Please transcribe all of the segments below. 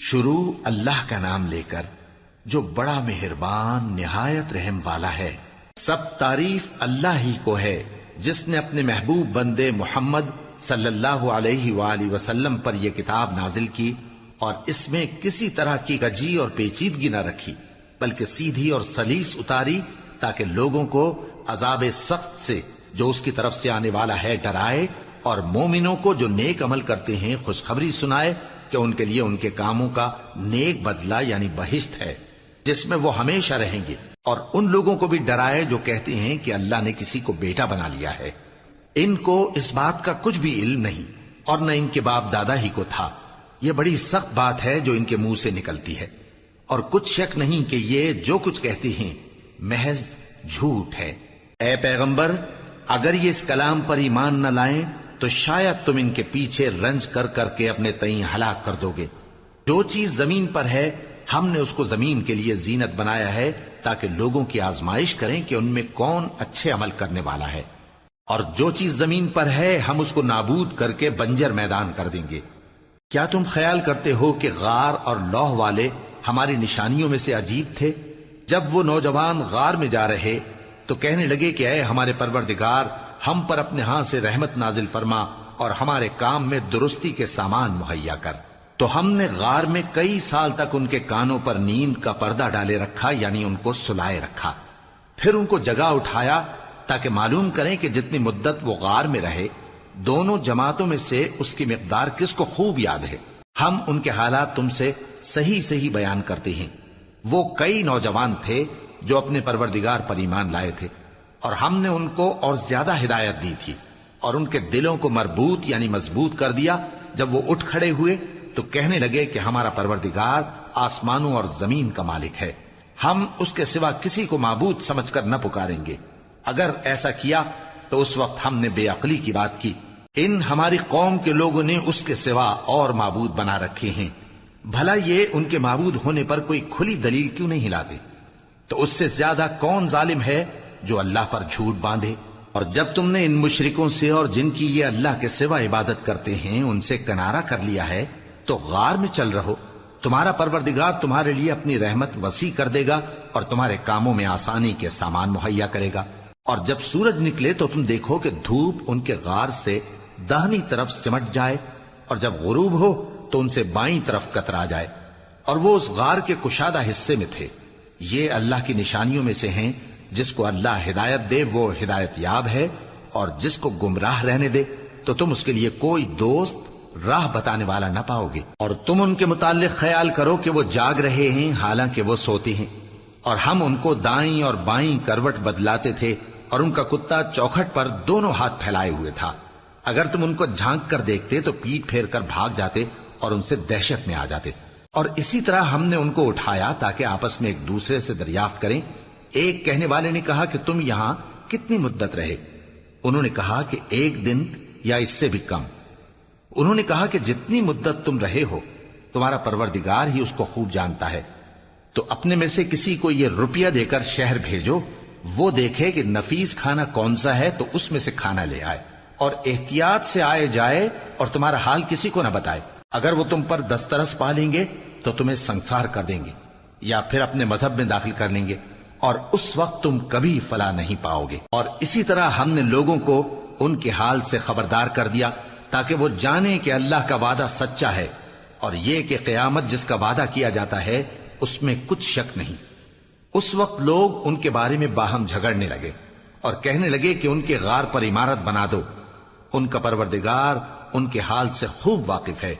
شروع اللہ کا نام لے کر جو بڑا مہربان نہایت رحم والا ہے۔ سب تعریف اللہ ہی کو ہے جس نے اپنے محبوب بندے محمد صلی اللہ علیہ وآلہ وسلم پر یہ کتاب نازل کی اور اس میں کسی طرح کی گجی اور پیچیدگی نہ رکھی، بلکہ سیدھی اور سلیس اتاری تاکہ لوگوں کو عذاب سخت سے جو اس کی طرف سے آنے والا ہے ڈرائے، اور مومنوں کو جو نیک عمل کرتے ہیں خوشخبری سنائے کہ ان کے لیے ان کے کاموں کا نیک بدلہ یعنی بہشت ہے جس میں وہ ہمیشہ رہیں گے، اور ان لوگوں کو بھی ڈرائے جو کہتے ہیں کہ اللہ نے کسی کو بیٹا بنا لیا ہے۔ ان کو اس بات کا کچھ بھی علم نہیں اور نہ ان کے باپ دادا ہی کو تھا۔ یہ بڑی سخت بات ہے جو ان کے منہ سے نکلتی ہے، اور کچھ شک نہیں کہ یہ جو کچھ کہتے ہیں محض جھوٹ ہے۔ اے پیغمبر، اگر یہ اس کلام پر ایمان نہ لائیں تو شاید تم ان کے پیچھے رنج کر کر کے اپنے تئیں ہلاک کر دو گے۔ جو چیز زمین پر ہے ہم نے اس کو زمین کے لیے زینت بنایا ہے تاکہ لوگوں کی آزمائش کریں کہ ان میں کون اچھے عمل کرنے والا ہے، اور جو چیز زمین پر ہے ہم اس کو نابود کر کے بنجر میدان کر دیں گے۔ کیا تم خیال کرتے ہو کہ غار اور لوح والے ہماری نشانیوں میں سے عجیب تھے؟ جب وہ نوجوان غار میں جا رہے تو کہنے لگے کہ اے ہمارے پروردگار، ہم پر اپنے ہاں سے رحمت نازل فرما اور ہمارے کام میں درستی کے سامان مہیا کر۔ تو ہم نے غار میں کئی سال تک ان کے کانوں پر نیند کا پردہ ڈالے رکھا، یعنی ان کو سلائے رکھا، پھر ان کو جگا اٹھایا تاکہ معلوم کریں کہ جتنی مدت وہ غار میں رہے دونوں جماعتوں میں سے اس کی مقدار کس کو خوب یاد ہے۔ ہم ان کے حالات تم سے صحیح صحیح بیان کرتے ہیں۔ وہ کئی نوجوان تھے جو اپنے پروردگار پر ایمان لائے تھے، اور ہم نے ان کو اور زیادہ ہدایت دی تھی، اور ان کے دلوں کو مربوط یعنی مضبوط کر دیا۔ جب وہ اٹھ کھڑے ہوئے تو کہنے لگے کہ ہمارا پروردگار آسمانوں اور زمین کا مالک ہے، ہم اس کے سوا کسی کو معبود سمجھ کر نہ پکاریں گے۔ اگر ایسا کیا تو اس وقت ہم نے بے عقلی کی بات کی۔ ان ہماری قوم کے لوگوں نے اس کے سوا اور معبود بنا رکھے ہیں، بھلا یہ ان کے معبود ہونے پر کوئی کھلی دلیل کیوں نہیں لاتے؟ تو اس سے زیادہ کون ظالم ہے جو اللہ پر جھوٹ باندھے؟ اور جب تم نے ان مشرکوں سے اور جن کی یہ اللہ کے سوا عبادت کرتے ہیں ان سے کنارہ کر لیا ہے تو غار میں چل رہو، تمہارا پروردگار تمہارے لیے اپنی رحمت وسیع کر دے گا اور تمہارے کاموں میں آسانی کے سامان مہیا کرے گا۔ اور جب سورج نکلے تو تم دیکھو کہ دھوپ ان کے غار سے داہنی طرف سمٹ جائے، اور جب غروب ہو تو ان سے بائیں طرف کترا جائے، اور وہ اس غار کے کشادہ حصے میں تھے۔ یہ اللہ کی نشانیوں میں سے ہیں، جس کو اللہ ہدایت دے وہ ہدایت یاب ہے، اور جس کو گمراہ رہنے دے تو تم اس کے لیے کوئی دوست راہ بتانے والا نہ پاؤ گے۔ اور تم ان کے متعلق خیال کرو کہ وہ جاگ رہے ہیں حالانکہ وہ سوتے ہیں، اور ہم ان کو دائیں اور بائیں کروٹ بدلاتے تھے، اور ان کا کتا چوکھٹ پر دونوں ہاتھ پھیلائے ہوئے تھا۔ اگر تم ان کو جھانک کر دیکھتے تو پیٹ پھیر کر بھاگ جاتے اور ان سے دہشت میں آ جاتے۔ اور اسی طرح ہم نے ان کو اٹھایا تاکہ آپس میں ایک دوسرے سے دریافت کریں۔ ایک کہنے والے نے کہا کہ تم یہاں کتنی مدت رہے؟ انہوں نے کہا کہ 1 دن یا اس سے بھی کم۔ انہوں نے کہا کہ جتنی مدت تم رہے ہو تمہارا پروردگار ہی اس کو خوب جانتا ہے، تو اپنے میں سے کسی کو یہ روپیہ دے کر شہر بھیجو، وہ دیکھے کہ نفیس کھانا کون سا ہے تو اس میں سے کھانا لے آئے، اور احتیاط سے آئے جائے اور تمہارا حال کسی کو نہ بتائے۔ اگر وہ تم پر دسترس پا لیں گے تو تمہیں سنسار کر دیں گے یا پھر اپنے مذہب میں داخل کر لیں گے، اور اس وقت تم کبھی فلاح نہیں پاؤ گے۔ اور اسی طرح ہم نے لوگوں کو ان کے حال سے خبردار کر دیا تاکہ وہ جانیں کہ اللہ کا وعدہ سچا ہے، اور یہ کہ قیامت جس کا وعدہ کیا جاتا ہے اس میں کچھ شک نہیں۔ اس وقت لوگ ان کے بارے میں باہم جھگڑنے لگے اور کہنے لگے کہ ان کے غار پر عمارت بنا دو۔ ان کا پروردگار ان کے حال سے خوب واقف ہے۔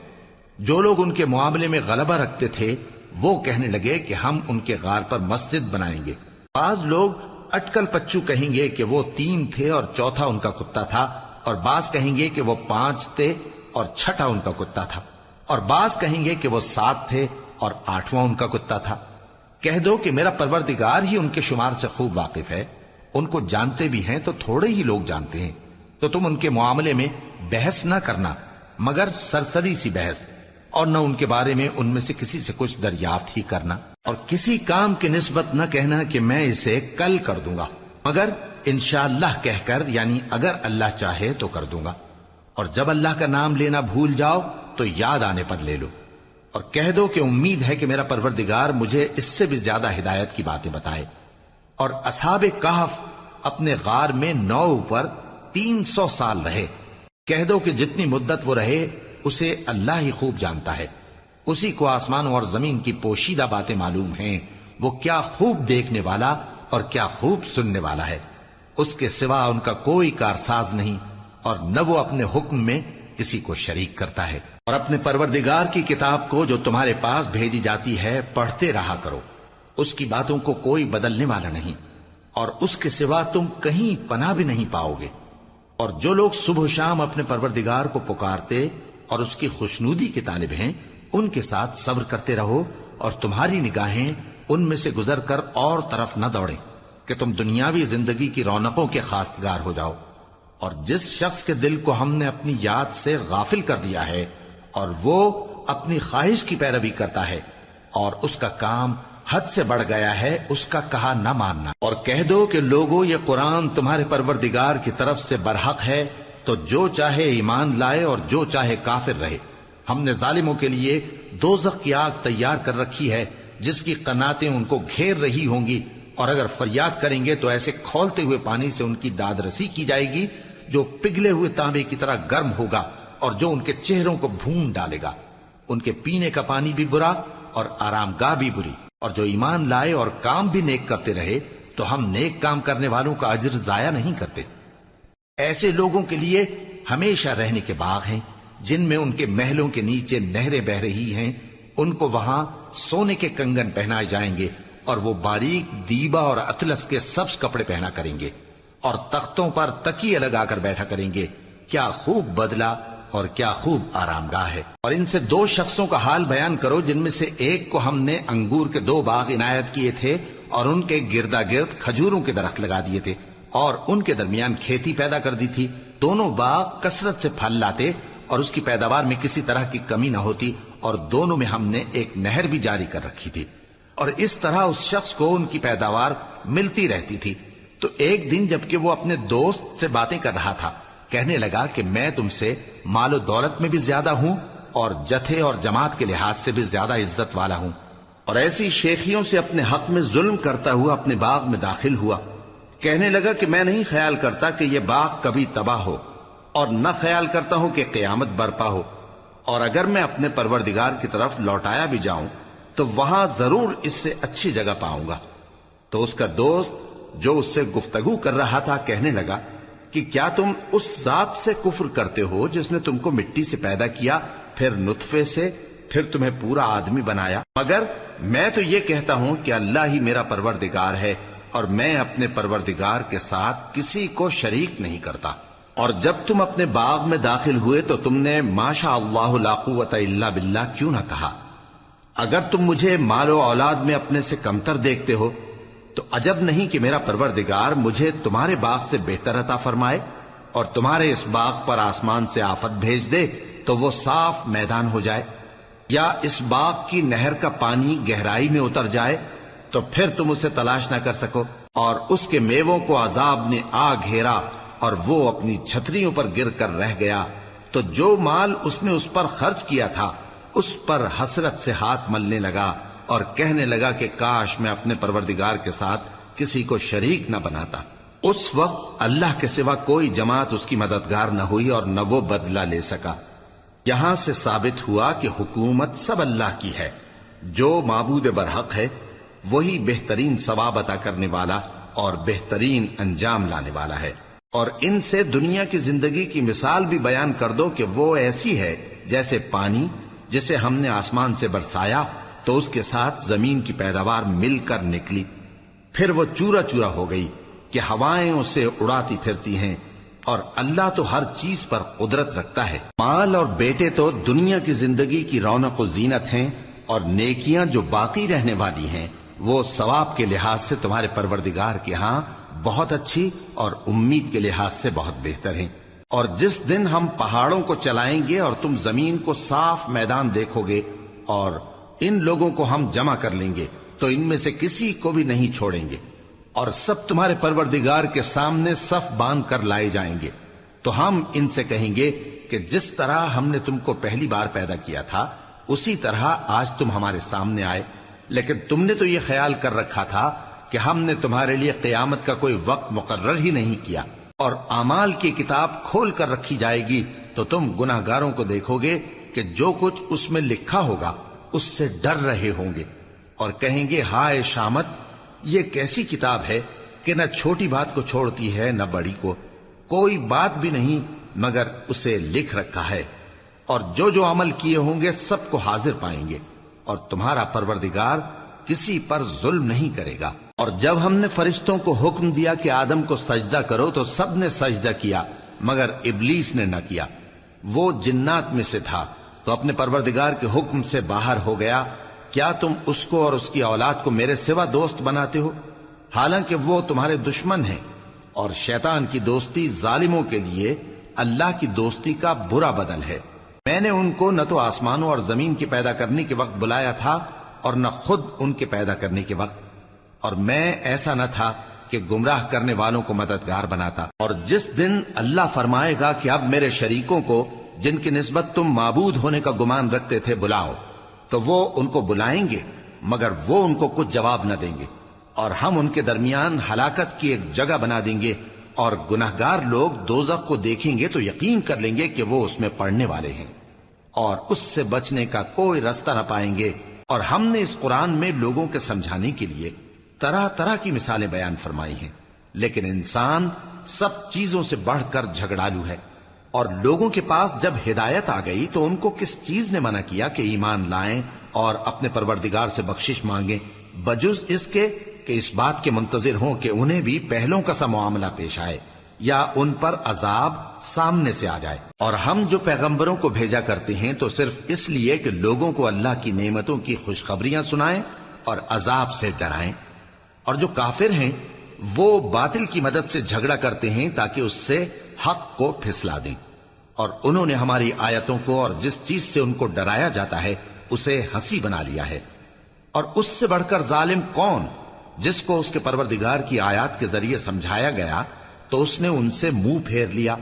جو لوگ ان کے معاملے میں غلبہ رکھتے تھے وہ کہنے لگے کہ ہم ان کے غار پر مسجد بنائیں گے۔ بعض لوگ اٹکل پچو کہیں گے کہ وہ 3 تھے اور چوتھا ان کا کتا تھا، اور بعض کہیں گے کہ وہ 5 تھے اور چھٹا ان کا کتا تھا، اور بعض کہیں گے کہ وہ 7 تھے اور 8واں ان کا کتا تھا۔ کہہ دو کہ میرا پروردگار ہی ان کے شمار سے خوب واقف ہے، ان کو جانتے بھی ہیں تو تھوڑے ہی لوگ جانتے ہیں۔ تو تم ان کے معاملے میں بحث نہ کرنا مگر سرسری سی بحث، اور نہ ان کے بارے میں ان میں سے کسی سے کچھ دریافت ہی کرنا، اور کسی کام کی نسبت نہ کہنا کہ میں اسے کل کر دوں گا، مگر انشاءاللہ کہہ کر یعنی اگر اللہ چاہے تو کر دوں گا۔ اور جب اللہ کا نام لینا بھول جاؤ تو یاد آنے پر لے لو۔ اور کہہ دو کہ امید ہے کہ میرا پروردگار مجھے اس سے بھی زیادہ ہدایت کی باتیں بتائے۔ اور اصحاب کہف اپنے غار میں 9 اوپر 300 سال رہے۔ کہہ دو کہ جتنی مدت وہ رہے اسے اللہ ہی خوب جانتا ہے، اسی کو آسمانوں اور زمین کی پوشیدہ باتیں معلوم ہیں، وہ کیا خوب دیکھنے والا اور کیا خوب سننے والا ہے۔ اس کے سوا ان کا کوئی کارساز نہیں، اور نہ وہ اپنے حکم میں کسی کو شریک کرتا ہے۔ اور اپنے پروردگار کی کتاب کو جو تمہارے پاس بھیجی جاتی ہے پڑھتے رہا کرو، اس کی باتوں کو کوئی بدلنے والا نہیں، اور اس کے سوا تم کہیں پناہ بھی نہیں پاؤ گے۔ اور جو لوگ صبح و شام اپنے پروردگار کو پکارتے اور اس کی خوشنودی کے طالب ہیں، ان کے ساتھ صبر کرتے رہو، اور تمہاری نگاہیں ان میں سے گزر کر اور طرف نہ دوڑیں کہ تم دنیاوی زندگی کی رونقوں کے خواستگار ہو جاؤ۔ اور جس شخص کے دل کو ہم نے اپنی یاد سے غافل کر دیا ہے اور وہ اپنی خواہش کی پیروی کرتا ہے اور اس کا کام حد سے بڑھ گیا ہے، اس کا کہا نہ ماننا۔ اور کہہ دو کہ لوگو یہ قرآن تمہارے پروردگار کی طرف سے برحق ہے، تو جو چاہے ایمان لائے اور جو چاہے کافر رہے۔ ہم نے ظالموں کے لیے دوزخ کی آگ تیار کر رکھی ہے جس کی قناتیں ان کو گھیر رہی ہوں گی، اور اگر فریاد کریں گے تو ایسے کھولتے ہوئے پانی سے ان کی داد رسی کی جائے گی جو پگھلے ہوئے تانبے کی طرح گرم ہوگا، اور جو ان کے چہروں کو بھون ڈالے گا۔ ان کے پینے کا پانی بھی برا اور آرام گاہ بھی بری۔ اور جو ایمان لائے اور کام بھی نیک کرتے رہے تو ہم نیک کام کرنے والوں کا اجر ضائع نہیں کرتے۔ ایسے لوگوں کے لیے ہمیشہ رہنے کے باغ ہیں جن میں ان کے محلوں کے نیچے نہریں بہ رہی ہیں، ان کو وہاں سونے کے کنگن پہنائے جائیں گے، اور وہ باریک دیبا اور اطلس کے سبز کپڑے پہنا کریں گے، اور تختوں پر تکیے لگا کر بیٹھا کریں گے۔ کیا خوب بدلہ اور کیا خوب آرام گاہ ہے۔ اور ان سے 2 شخصوں کا حال بیان کرو جن میں سے ایک کو ہم نے انگور کے 2 باغ عنایت کیے تھے اور ان کے گردا گرد کھجوروں کے درخت لگا دیے تھے، اور ان کے درمیان کھیتی پیدا کر دی تھی۔ دونوں باغ کثرت سے پھل لاتے اور اس کی پیداوار میں کسی طرح کی کمی نہ ہوتی، اور دونوں میں ہم نے ایک نہر بھی جاری کر رکھی تھی، اور اس طرح اس شخص کو ان کی پیداوار ملتی رہتی تھی۔ تو ایک دن جبکہ وہ اپنے دوست سے باتیں کر رہا تھا، کہنے لگا کہ میں تم سے مال و دولت میں بھی زیادہ ہوں اور جتھے اور جماعت کے لحاظ سے بھی زیادہ عزت والا ہوں، اور ایسی شیخیوں سے اپنے حق میں ظلم کرتا ہوا اپنے باغ میں داخل ہوا۔ کہنے لگا کہ میں نہیں خیال کرتا کہ یہ باغ کبھی تباہ ہو، اور نہ خیال کرتا ہوں کہ قیامت برپا ہو، اور اگر میں اپنے پروردگار کی طرف لوٹایا بھی جاؤں تو وہاں ضرور اس سے اچھی جگہ پاؤں گا۔ تو اس کا دوست جو اس سے گفتگو کر رہا تھا کہنے لگا کہ کیا تم اس ذات سے کفر کرتے ہو جس نے تم کو مٹی سے پیدا کیا، پھر نطفے سے، پھر تمہیں پورا آدمی بنایا؟ مگر میں تو یہ کہتا ہوں کہ اللہ ہی میرا پروردگار ہے، اور میں اپنے پروردگار کے ساتھ کسی کو شریک نہیں کرتا۔ اور جب تم اپنے باغ میں داخل ہوئے تو تم نے ما شاء اللہ لا قوت الا باللہ کیوں نہ کہا؟ اگر تم مجھے مال و اولاد میں اپنے سے کمتر دیکھتے ہو تو عجب نہیں کہ میرا پروردگار مجھے تمہارے باغ سے بہتر عطا فرمائے، اور تمہارے اس باغ پر آسمان سے آفت بھیج دے تو وہ صاف میدان ہو جائے، یا اس باغ کی نہر کا پانی گہرائی میں اتر جائے تو پھر تم اسے تلاش نہ کر سکو، اور اس کے میووں کو عذاب نے آ گھیرا اور وہ اپنی چھتریوں پر گر کر رہ گیا، تو جو مال اس نے اس پر خرچ کیا تھا اس پر حسرت سے ہاتھ ملنے لگا اور کہنے لگا کہ کاش میں اپنے پروردگار کے ساتھ کسی کو شریک نہ بناتا۔ اس وقت اللہ کے سوا کوئی جماعت اس کی مددگار نہ ہوئی اور نہ وہ بدلہ لے سکا۔ یہاں سے ثابت ہوا کہ حکومت سب اللہ کی ہے، جو معبود برحق ہے وہی بہترین ثواب عطا کرنے والا اور بہترین انجام لانے والا ہے۔ اور ان سے دنیا کی زندگی کی مثال بھی بیان کر دو کہ وہ ایسی ہے جیسے پانی جسے ہم نے آسمان سے برسایا تو اس کے ساتھ زمین کی پیداوار مل کر نکلی، پھر وہ چورا چورا ہو گئی کہ ہوائیں اسے اڑاتی پھرتی ہیں، اور اللہ تو ہر چیز پر قدرت رکھتا ہے۔ مال اور بیٹے تو دنیا کی زندگی کی رونق و زینت ہیں، اور نیکیاں جو باقی رہنے والی ہیں وہ ثواب کے لحاظ سے تمہارے پروردگار کے ہاں بہت اچھی اور امید کے لحاظ سے بہت بہتر ہیں۔ اور جس دن ہم پہاڑوں کو چلائیں گے اور تم زمین کو صاف میدان دیکھو گے، اور ان لوگوں کو ہم جمع کر لیں گے تو ان میں سے کسی کو بھی نہیں چھوڑیں گے، اور سب تمہارے پروردگار کے سامنے صف باندھ کر لائے جائیں گے، تو ہم ان سے کہیں گے کہ جس طرح ہم نے تم کو پہلی بار پیدا کیا تھا اسی طرح آج تم ہمارے سامنے آئے، لیکن تم نے تو یہ خیال کر رکھا تھا کہ ہم نے تمہارے لیے قیامت کا کوئی وقت مقرر ہی نہیں کیا، اور اعمال کی کتاب کھول کر رکھی جائے گی تو تم گناہگاروں کو دیکھو گے کہ جو کچھ اس میں لکھا ہوگا اس سے ڈر رہے ہوں گے، اور کہیں گے ہائے شامت، یہ کیسی کتاب ہے کہ نہ چھوٹی بات کو چھوڑتی ہے نہ بڑی کو، کوئی بات بھی نہیں مگر اسے لکھ رکھا ہے، اور جو جو عمل کیے ہوں گے سب کو حاضر پائیں گے، اور تمہارا پروردگار کسی پر ظلم نہیں کرے گا۔ اور جب ہم نے فرشتوں کو حکم دیا کہ آدم کو سجدہ کرو تو سب نے سجدہ کیا مگر ابلیس نے نہ کیا، وہ جنات میں سے تھا تو اپنے پروردگار کے حکم سے باہر ہو گیا۔ کیا تم اس کو اور اس کی اولاد کو میرے سوا دوست بناتے ہو، حالانکہ وہ تمہارے دشمن ہیں، اور شیطان کی دوستی ظالموں کے لیے اللہ کی دوستی کا برا بدل ہے۔ میں نے ان کو نہ تو آسمانوں اور زمین کے پیدا کرنے کے وقت بلایا تھا اور نہ خود ان کے پیدا کرنے کے وقت، اور میں ایسا نہ تھا کہ گمراہ کرنے والوں کو مددگار بناتا۔ اور جس دن اللہ فرمائے گا کہ اب میرے شریکوں کو جن کی نسبت تم معبود ہونے کا گمان رکھتے تھے بلاؤ، تو وہ ان کو بلائیں گے مگر وہ ان کو کچھ جواب نہ دیں گے، اور ہم ان کے درمیان ہلاکت کی ایک جگہ بنا دیں گے، اور گناہگار لوگ دوزخ کو دیکھیں گے تو یقین کر لیں گے کہ وہ اس میں پڑنے والے ہیں، اور اس سے بچنے کا کوئی راستہ نہ پائیں گے۔ اور ہم نے اس قرآن میں لوگوں کے سمجھانے کے لیے طرح طرح کی مثالیں بیان فرمائی ہیں، لیکن انسان سب چیزوں سے بڑھ کر جھگڑالو ہے۔ اور لوگوں کے پاس جب ہدایت آ گئی تو ان کو کس چیز نے منع کیا کہ ایمان لائیں اور اپنے پروردگار سے بخشش مانگیں، بجز اس کے کہ اس بات کے منتظر ہوں کہ انہیں بھی پہلوں کا سا معاملہ پیش آئے یا ان پر عذاب سامنے سے آ جائے۔ اور ہم جو پیغمبروں کو بھیجا کرتے ہیں تو صرف اس لیے کہ لوگوں کو اللہ کی نعمتوں کی خوشخبریاں سنائیں اور عذاب سے ڈرائیں، اور جو کافر ہیں وہ باطل کی مدد سے جھگڑا کرتے ہیں تاکہ اس سے حق کو پھسلا دیں، اور انہوں نے ہماری آیتوں کو اور جس چیز سے ان کو ڈرایا جاتا ہے اسے ہنسی بنا لیا ہے۔ اور اس سے بڑھ کر ظالم کون، جس کو اس کے پروردگار کی آیات کے ذریعے سمجھایا گیا تو اس نے ان سے منہ پھیر لیا،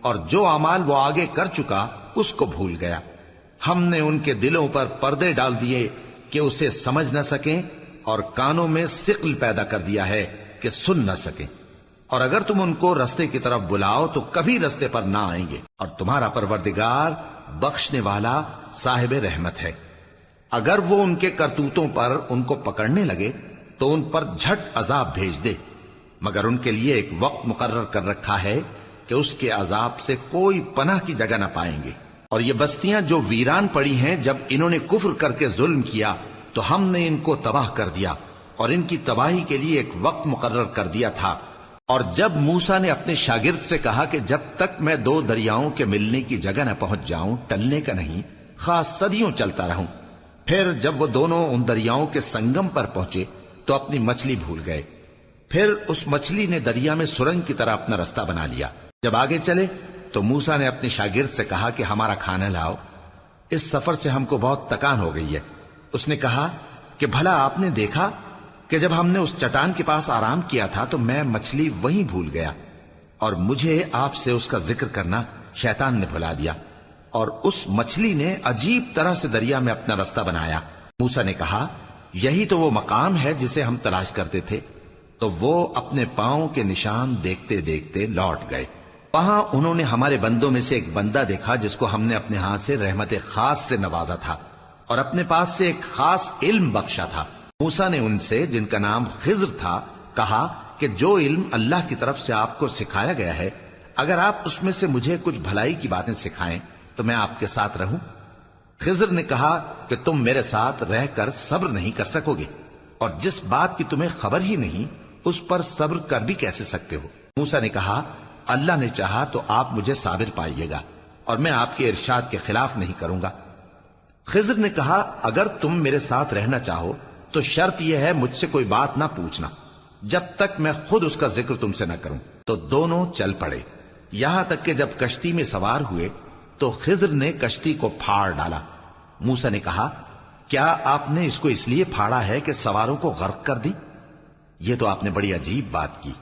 اور جو اعمال وہ آگے کر چکا اس کو بھول گیا۔ ہم نے ان کے دلوں پر پردے ڈال دیے کہ اسے سمجھ نہ سکیں، اور کانوں میں ثقل پیدا کر دیا ہے کہ سن نہ سکیں، اور اگر تم ان کو رستے کی طرف بلاؤ تو کبھی رستے پر نہ آئیں گے، اور تمہارا پروردگار بخشنے والا صاحب رحمت ہے۔ اگر وہ ان کے کرتوتوں پر ان کو پکڑنے لگے تو ان پر جھٹ عذاب بھیج دے، مگر ان کے لیے ایک وقت مقرر کر رکھا ہے کہ اس کے عذاب سے کوئی پناہ کی جگہ نہ پائیں گے۔ اور یہ بستیاں جو ویران پڑی ہیں، جب انہوں نے کفر کر کے ظلم کیا تو ہم نے ان کو تباہ کر دیا، اور ان کی تباہی کے لیے ایک وقت مقرر کر دیا تھا۔ اور جب موسیٰ نے اپنے شاگرد سے کہا کہ جب تک میں دو دریاؤں کے ملنے کی جگہ نہ پہنچ جاؤں ٹلنے کا نہیں، خاص صدیوں چلتا رہوں، پھر جب وہ دونوں ان دریاؤں کے سنگم پر پہنچے تو اپنی مچھلی بھول گئے، پھر اس مچھلی نے دریا میں سرنگ کی طرح اپنا رستہ بنا لیا۔ جب آگے چلے تو موسیٰ نے اپنے شاگرد سے کہا کہ ہمارا کھانا لاؤ، اس سفر سے ہم کو بہت تکان ہو گئی ہے۔ اس نے کہا کہ بھلا آپ نے دیکھا کہ جب ہم نے اس چٹان کے پاس آرام کیا تھا تو میں مچھلی وہیں بھول گیا، اور مجھے آپ سے اس کا ذکر کرنا شیطان نے بھلا دیا، اور اس مچھلی نے عجیب طرح سے دریا میں اپنا رستہ بنایا۔ موسیٰ نے کہا یہی تو وہ مقام ہے جسے ہم تلاش کرتے تھے، تو وہ اپنے پاؤں کے نشان دیکھتے دیکھتے لوٹ گئے۔ وہاں انہوں نے ہمارے بندوں میں سے ایک بندہ دیکھا جس کو ہم نے اپنے ہاتھ سے رحمت خاص سے نوازا تھا اور اپنے پاس سے ایک خاص علم بخشا تھا۔ موسیٰ نے ان سے جن کا نام خضر تھا کہا کہ جو علم اللہ کی طرف سے آپ کو سکھایا گیا ہے، اگر آپ اس میں سے مجھے کچھ بھلائی کی باتیں سکھائیں تو میں آپ کے ساتھ رہوں۔ خضر نے کہا کہ تم میرے ساتھ رہ کر صبر نہیں کر سکو گے، اور جس بات کی تمہیں خبر ہی نہیں اس پر صبر کر بھی کیسے سکتے ہو؟ موسیٰ نے کہا اللہ نے چاہا تو آپ مجھے صابر پائیے گا، اور میں آپ کے ارشاد کے خلاف نہیں کروں گا۔ خضر نے کہا اگر تم میرے ساتھ رہنا چاہو تو شرط یہ ہے مجھ سے کوئی بات نہ پوچھنا جب تک میں خود اس کا ذکر تم سے نہ کروں۔ تو دونوں چل پڑے، یہاں تک کہ جب کشتی میں سوار ہوئے تو خضر نے کشتی کو پھاڑ ڈالا۔ موسیٰ نے کہا کیا آپ نے اس کو اس لیے پھاڑا ہے کہ سواروں کو غرق کر دی؟ یہ تو آپ نے بڑی عجیب بات کی۔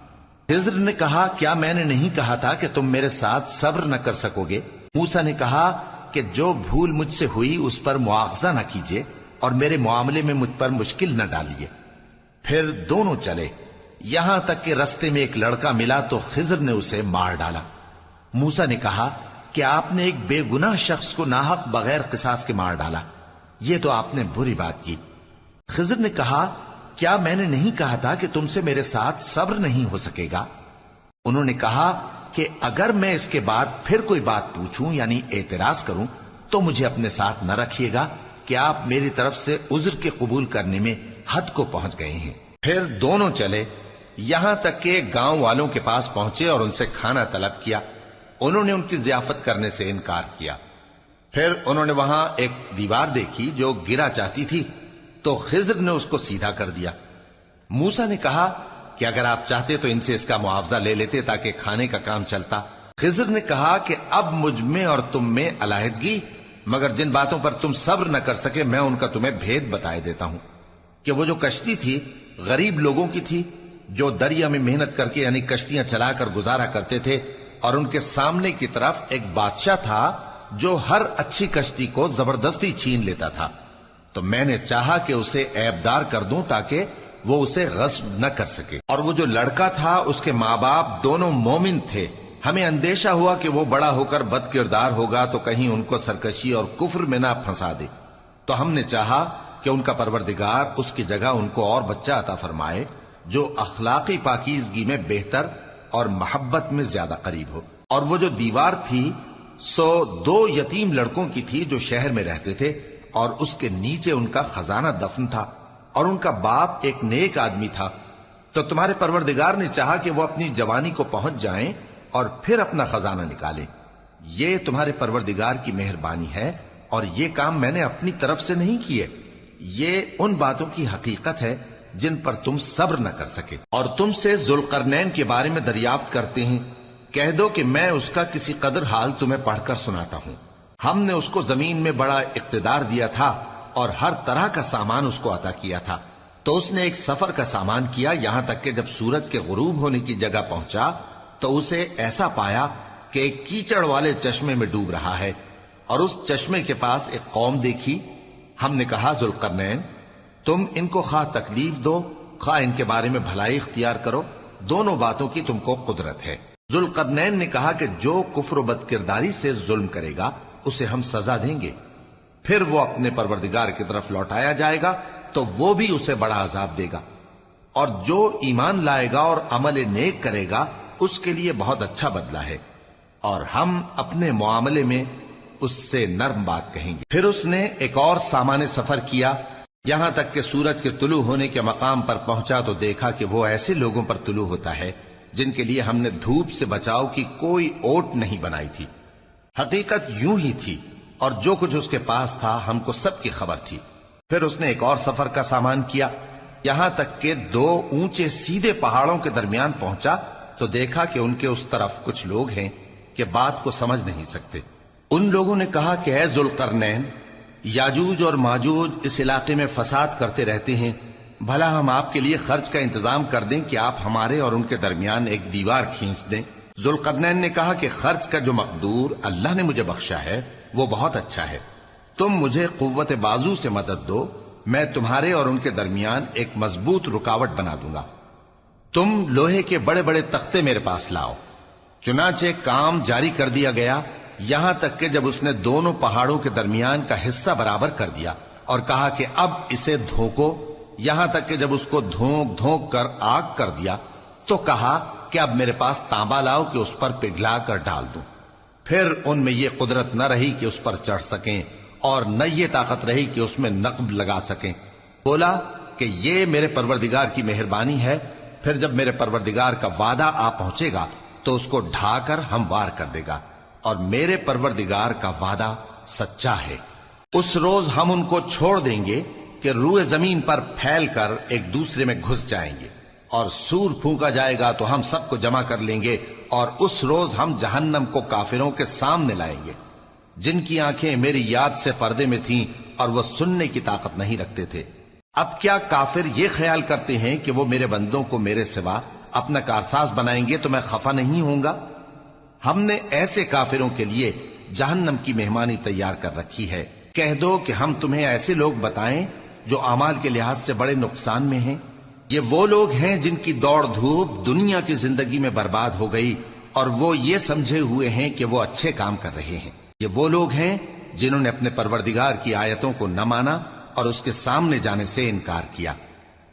خضر نے کہا کیا میں نے نہیں کہا تھا کہ تم میرے ساتھ صبر نہ کر سکو گے؟ موسیٰ نے کہا کہ جو بھول مجھ سے ہوئی اس پر مواخذہ نہ کیجیے اور میرے معاملے میں مجھ پر مشکل نہ ڈالیے۔ پھر دونوں چلے، یہاں تک کہ رستے میں ایک لڑکا ملا تو خضر نے اسے مار ڈالا۔ موسیٰ نے کہا کہ آپ نے ایک بے گناہ شخص کو ناحق بغیر قصاص کے مار ڈالا، یہ تو آپ نے بری بات کی۔ خضر نے کہا کیا میں نے نہیں کہا تھا کہ تم سے میرے ساتھ صبر نہیں ہو سکے گا؟ انہوں نے کہا کہ اگر میں اس کے بعد پھر کوئی بات پوچھوں یعنی اعتراض کروں تو مجھے اپنے ساتھ نہ رکھیے گا کہ آپ میری طرف سے عذر کے قبول کرنے میں حد کو پہنچ گئے ہیں۔ پھر دونوں چلے، یہاں تک کہ گاؤں والوں کے پاس پہنچے اور ان سے کھانا طلب کیا۔ انہوں نے ان کی ضیافت کرنے سے انکار کیا۔ پھر انہوں نے وہاں ایک دیوار دیکھی جو گرا چاہتی تھی تو خضر نے اس کو سیدھا کر دیا۔ موسیٰ نے کہا کہ اگر آپ چاہتے تو ان سے اس کا معاوضہ لے لیتے تاکہ کھانے کا کام چلتا۔ خضر نے کہا کہ اب مجھ میں اور تم میں علیحدگی، مگر جن باتوں پر تم صبر نہ کر سکے میں ان کا تمہیں بھید بتائے دیتا ہوں کہ وہ جو کشتی تھی غریب لوگوں کی تھی جو دریا میں محنت کر کے یعنی کشتیاں چلا کر گزارا کرتے تھے، اور ان کے سامنے کی طرف ایک بادشاہ تھا جو ہر اچھی کشتی کو زبردستی چھین لیتا تھا، تو میں نے چاہا کہ اسے عیبدار کر دوں تاکہ وہ اسے غصب نہ کر سکے۔ اور وہ جو لڑکا تھا اس کے ماں باپ دونوں مومن تھے، ہمیں اندیشہ ہوا کہ وہ بڑا ہو کر بد کردار ہوگا تو کہیں ان کو سرکشی اور کفر میں نہ پھنسا دے، تو ہم نے چاہا کہ ان کا پروردگار اس کی جگہ ان کو اور بچہ عطا فرمائے جو اخلاقی پاکیزگی میں بہتر اور محبت میں زیادہ قریب ہو۔ اور وہ جو دیوار تھی سو 2 یتیم لڑکوں کی تھی جو شہر میں رہتے تھے، اور اس کے نیچے ان کا خزانہ دفن تھا، اور ان کا باپ ایک نیک آدمی تھا۔ تو تمہارے پروردگار نے چاہا کہ وہ اپنی جوانی کو پہنچ جائیں اور پھر اپنا خزانہ نکالے۔ یہ تمہارے پروردگار کی مہربانی ہے، اور یہ کام میں نے اپنی طرف سے نہیں کیے، یہ ان باتوں کی حقیقت ہے جن پر تم صبر نہ کر سکے۔ اور تم سے ذوالقرنین کے بارے میں دریافت کرتے ہیں، کہہ دو کہ میں اس کا کسی قدر حال تمہیں پڑھ کر سناتا ہوں۔ ہم نے اس کو زمین میں بڑا اقتدار دیا تھا اور ہر طرح کا سامان اس کو عطا کیا تھا، تو اس نے ایک سفر کا سامان کیا، یہاں تک کہ جب سورج کے غروب ہونے کی جگہ پہنچا تو اسے ایسا پایا کہ ایک کیچڑ والے چشمے میں ڈوب رہا ہے، اور اس چشمے کے پاس ایک قوم دیکھی۔ ہم نے کہا ذوالقرنین تم ان کو خواہ تکلیف دو خواہ ان کے بارے میں بھلائی اختیار کرو، دونوں باتوں کی تم کو قدرت ہے۔ ذوالقرنین نے کہا کہ جو کفر و بد کرداری سے ظلم کرے گا اسے ہم سزا دیں گے، پھر وہ اپنے پروردگار کی طرف لوٹایا جائے گا تو وہ بھی اسے بڑا عذاب دے گا، اور جو ایمان لائے گا اور عمل نیک کرے گا اس کے لیے بہت اچھا بدلہ ہے، اور ہم اپنے معاملے میں اس سے نرم بات کہیں گے۔ پھر اس نے ایک اور سامان سفر کیا، یہاں تک کہ سورج کے طلوع ہونے کے مقام پر پہنچا تو دیکھا کہ وہ ایسے لوگوں پر طلوع ہوتا ہے جن کے لیے ہم نے دھوپ سے بچاؤ کی کوئی اوٹ نہیں بنائی تھی۔ حقیقت یوں ہی تھی، اور جو کچھ اس کے پاس تھا ہم کو سب کی خبر تھی۔ پھر اس نے ایک اور سفر کا سامان کیا، یہاں تک کہ 2 اونچے سیدھے پہاڑوں کے درمیان پہنچا تو دیکھا کہ ان کے اس طرف کچھ لوگ ہیں کہ بات کو سمجھ نہیں سکتے۔ ان لوگوں نے کہا کہ اے ذوالقرنین، یاجوج اور ماجوج اس علاقے میں فساد کرتے رہتے ہیں، بھلا ہم آپ کے لیے خرچ کا انتظام کر دیں کہ آپ ہمارے اور ان کے درمیان ایک دیوار کھینچ دیں۔ ذوالقرنین نے کہا کہ خرچ کا جو مقدور اللہ نے مجھے بخشا ہے وہ بہت اچھا ہے، تم مجھے قوت بازو سے مدد دو، میں تمہارے اور ان کے درمیان ایک مضبوط رکاوٹ بنا دوں گا۔ تم لوہے کے بڑے بڑے تختے میرے پاس لاؤ۔ چنانچہ کام جاری کر دیا گیا، یہاں تک کہ جب اس نے دونوں پہاڑوں کے درمیان کا حصہ برابر کر دیا اور کہا کہ اب اسے دھوکو، یہاں تک کہ جب اس کو دھونک دھونک کر آگ کر دیا تو کہا کہ اب میرے پاس تانبا لاؤ کہ اس پر پگھلا کر ڈال دوں۔ پھر ان میں یہ قدرت نہ رہی کہ اس پر چڑھ سکیں، اور نہ یہ طاقت رہی کہ اس میں نقب لگا سکیں۔ بولا کہ یہ میرے پروردگار کی مہربانی ہے، پھر جب میرے پروردگار کا وعدہ آ پہنچے گا تو اس کو ڈھا کر ہموار کر دے گا، اور میرے پروردگار کا وعدہ سچا ہے۔ اس روز ہم ان کو چھوڑ دیں گے کہ روئے زمین پر پھیل کر ایک دوسرے میں گھس جائیں گے، اور سور پھونکا جائے گا تو ہم سب کو جمع کر لیں گے، اور اس روز ہم جہنم کو کافروں کے سامنے لائیں گے جن کی آنکھیں میری یاد سے پردے میں تھیں اور وہ سننے کی طاقت نہیں رکھتے تھے۔ اب کیا کافر یہ خیال کرتے ہیں کہ وہ میرے بندوں کو میرے سوا اپنا کارساز بنائیں گے تو میں خفا نہیں ہوں گا؟ ہم نے ایسے کافروں کے لیے جہنم کی مہمانی تیار کر رکھی ہے۔ کہہ دو کہ ہم تمہیں ایسے لوگ بتائیں جو اعمال کے لحاظ سے بڑے نقصان میں ہیں؟ یہ وہ لوگ ہیں جن کی دوڑ دھوپ دنیا کی زندگی میں برباد ہو گئی اور وہ یہ سمجھے ہوئے ہیں کہ وہ اچھے کام کر رہے ہیں۔ یہ وہ لوگ ہیں جنہوں نے اپنے پروردگار کی آیتوں کو نہ مانا اور اس کے سامنے جانے سے انکار کیا،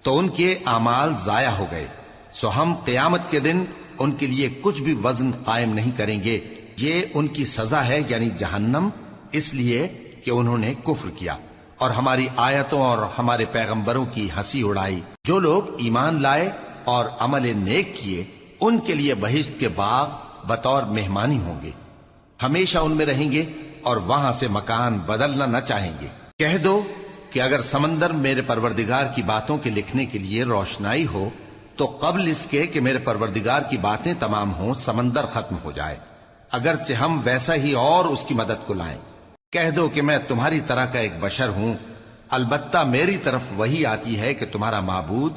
تو ان کے اعمال ضائع ہو گئے۔ سو ہم قیامت کے دن ان کے لیے کچھ بھی وزن قائم نہیں کریں گے۔ یہ ان کی سزا ہے، یعنی جہنم، اس لیے کہ انہوں نے کفر کیا اور ہماری آیتوں اور ہمارے پیغمبروں کی ہنسی اڑائی۔ جو لوگ ایمان لائے اور عمل نیک کیے ان کے لیے بہشت کے باغ بطور مہمانی ہوں گے، ہمیشہ ان میں رہیں گے اور وہاں سے مکان بدلنا نہ چاہیں گے۔ کہہ دو کہ اگر سمندر میرے پروردگار کی باتوں کے لکھنے کے لیے روشنائی ہو تو قبل اس کے کہ میرے پروردگار کی باتیں تمام ہوں سمندر ختم ہو جائے، اگرچہ ہم ویسا ہی اور اس کی مدد کو لائیں۔ کہہ دو کہ میں تمہاری طرح کا ایک بشر ہوں، البتہ میری طرف وہی آتی ہے کہ تمہارا معبود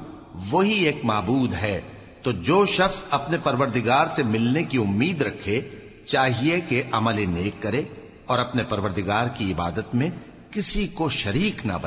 وہی ایک معبود ہے۔ تو جو شخص اپنے پروردگار سے ملنے کی امید رکھے چاہیے کہ عمل نیک کرے اور اپنے پروردگار کی عبادت میں کسی کو شریک نہ بنائے۔